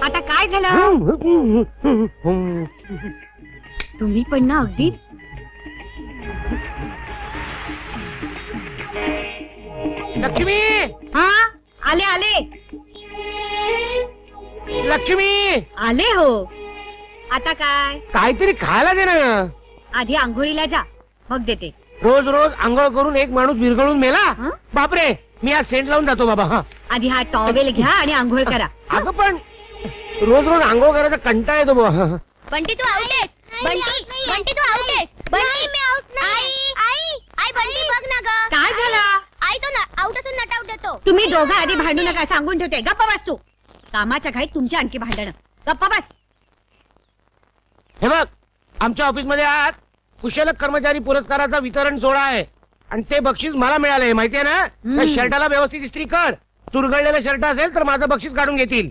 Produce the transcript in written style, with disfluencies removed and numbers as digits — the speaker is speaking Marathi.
आता काय झालं? तुम्ही पण ना अगदी. लक्ष्मी, हा आले आले लक्ष्मी आले हो. आता काय? काहीतरी खायला दे ना. आधी आंघोळीला जा, मग देते. रोज रोज आंघोळ करून एक माणूस विरघळून मेला. हं? बापरे, मी आज सेंट लावून जातो बाबा. हा आधी हा टॉवेल घ्या आणि आंघोळ करा. अगं पण रोज रोज आंघोळ करायचा कंटाळा येतो बुवा. बंटी तू आउट आहेस. बंटी तू आउट आहेस. बंटी मी आउट नाही. आई बंटी बघ ना ग. काय झालं? आई तो ना आउट असून नट आउट देतो. तुम्ही दोघं आधी भांडू नका, सांगून ठेवते. गप्पा बस तू. कामाच्या घाईत तुमची आणखी भांडणं. गप्पा बस. हे बघ, आमच्या ऑफिस मध्ये आज कुशल कर्मचारी पुरस्काराचा वितरण सोहळा आहे आणि ते बक्षीस मला मिळालंय, माहितीये ना? त्या शर्टाला व्यवस्थित इस्त्री कर. चुरगळलेलं शर्ट असेल तर माझं बक्षीस काढून घेतील.